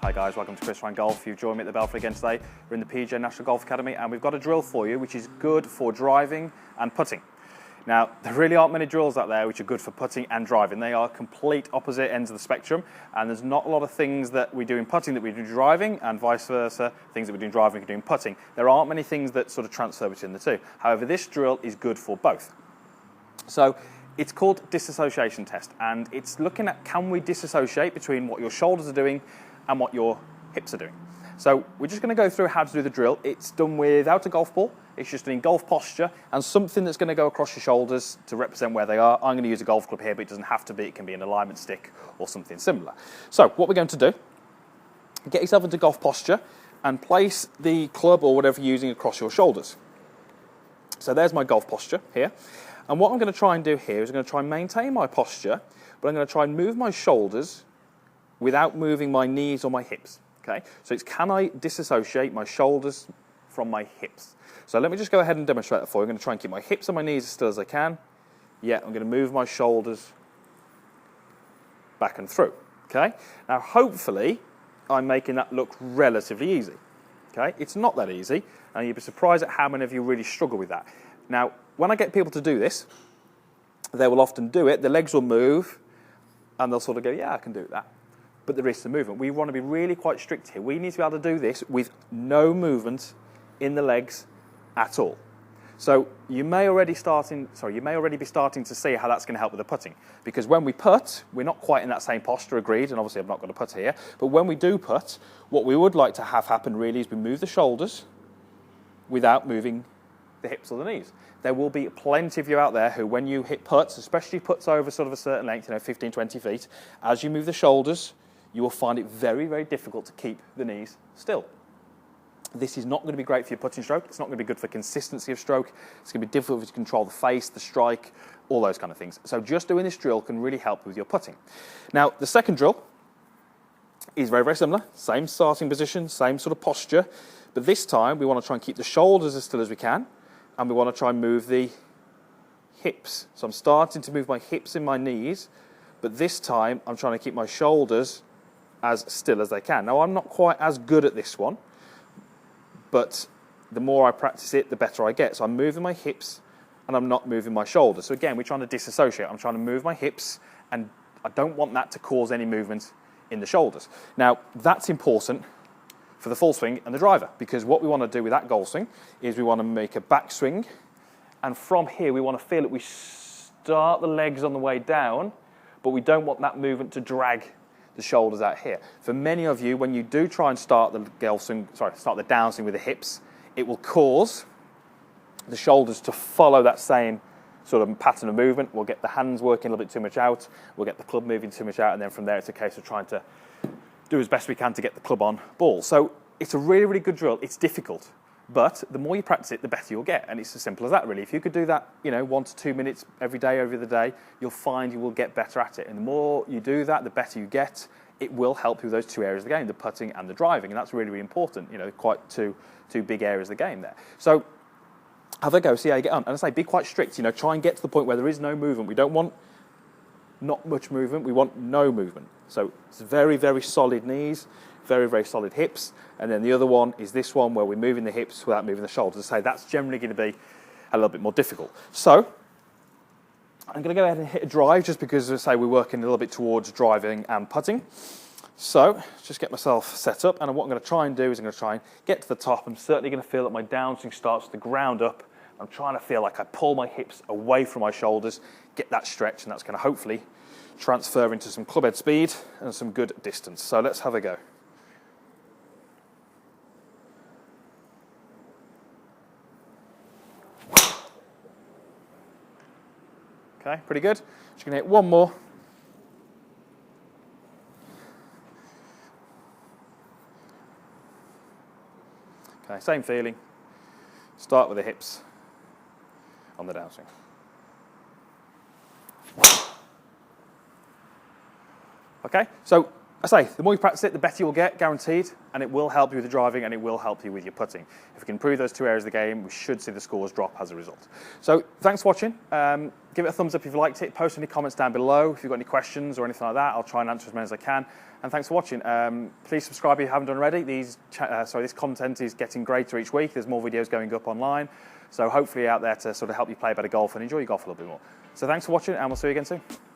Hi guys, welcome to Chris Ryan Golf. You've joined me at the Belfry again today. We're in the PJ National Golf Academy and we've got a drill for you which is good for driving and putting. Now, there really aren't many drills out there which are good for putting and driving. They are complete opposite ends of the spectrum, and there's not a lot of things that we do in putting that we do driving, and vice versa, things that we do in driving we can do in putting. There aren't many things that sort of transfer between the two. However, this drill is good for both. So, it's called disassociation test, and it's looking at can we disassociate between what your shoulders are doing and what your hips are doing. So we're just going to go through how to do the drill. It's done without a golf ball. It's just in golf posture and something that's going to go across your shoulders to represent where they are. I'm going to use a golf club here, but it doesn't have to be. It can be an alignment stick or something similar. So what we're going to do, get yourself into golf posture and place the club or whatever you're using across your shoulders. So there's my golf posture here. And what I'm going to try and do here is I'm going to try and maintain my posture, but I'm going to try and move my shoulders without moving my knees or my hips. Okay? So it's can I disassociate my shoulders from my hips? So let me just go ahead and demonstrate that for you. I'm going to try and keep my hips and my knees as still as I can. Yeah, I'm going to move my shoulders back and through. Okay? Now hopefully I'm making that look relatively easy. Okay? It's not that easy, and you'd be surprised at how many of you really struggle with that. Now, when I get people to do this, they will often do it, the legs will move, and they'll sort of go, yeah, I can do that. But there is some movement. We want to be really quite strict here. We need to be able to do this with no movement in the legs at all. So you may already be starting to see how that's going to help with the putting. Because when we putt, we're not quite in that same posture, agreed, and obviously I've not got a putt here, but when we do putt, what we would like to have happen really is we move the shoulders without moving the hips or the knees. There will be plenty of you out there who, when you hit putts, especially putts over sort of a certain length, 15, 20 feet, as you move the shoulders, you will find it very, very difficult to keep the knees still. This is not going to be great for your putting stroke. It's not going to be good for consistency of stroke. It's going to be difficult to control the face, the strike, all those kind of things. So just doing this drill can really help with your putting. Now, the second drill is very, very similar. Same starting position, same sort of posture. But this time, we want to try and keep the shoulders as still as we can. And we want to try and move the hips. So I'm starting to move my hips and my knees. But this time, I'm trying to keep my shoulders as still as they can. Now, I'm not quite as good at this one, but the more I practice it, the better I get. So I'm moving my hips and I'm not moving my shoulders. So again, we're trying to disassociate. I'm trying to move my hips and I don't want that to cause any movement in the shoulders. Now, that's important for the full swing and the driver, because what we want to do with that golf swing is we want to make a back swing, and from here we want to feel that we start the legs on the way down, but we don't want that movement to drag the shoulders out here. For many of you, when you do try and start the downswing with the hips, it will cause the shoulders to follow that same sort of pattern of movement. We'll get the hands working a little bit too much out, we'll get the club moving too much out, and then from there it's a case of trying to do as best we can to get the club on ball. So it's a really, really good drill. It's difficult, but the more you practice it, the better you'll get, and it's as simple as that, really. If you could do that, 1 to 2 minutes every day, over the day, you'll find you will get better at it. And the more you do that, the better you get. It will help you with those two areas of the game, the putting and the driving, and that's really, really important. Quite two big areas of the game there. So have a go, see how you get on. And I say, be quite strict. Try and get to the point where there is no movement. We don't want not much movement. We want no movement. So it's very, very solid knees, very, very solid hips. And then the other one is this one where we're moving the hips without moving the shoulders. So that's generally going to be a little bit more difficult. So I'm going to go ahead and hit a drive just because, as I say, we're working a little bit towards driving and putting. So just get myself set up. And what I'm going to try and do is I'm going to try and get to the top. I'm certainly going to feel that my downswing starts to ground up. I'm trying to feel like I pull my hips away from my shoulders, get that stretch, and that's going to hopefully transfer into some club head speed and some good distance. So let's have a go. Okay, pretty good. Just going to hit one more. Okay, same feeling. Start with the hips on the downswing. Okay, so I say, the more you practice it, the better you'll get, guaranteed, and it will help you with the driving and it will help you with your putting. If we can improve those two areas of the game, we should see the scores drop as a result. So thanks for watching. Give it a thumbs up if you liked it. Post any comments down below if you've got any questions or anything like that. I'll try and answer as many as I can. And thanks for watching. Please subscribe if you haven't done already. This content is getting greater each week. There's more videos going up online. So hopefully out there to sort of help you play better golf and enjoy your golf a little bit more. So thanks for watching, and we'll see you again soon.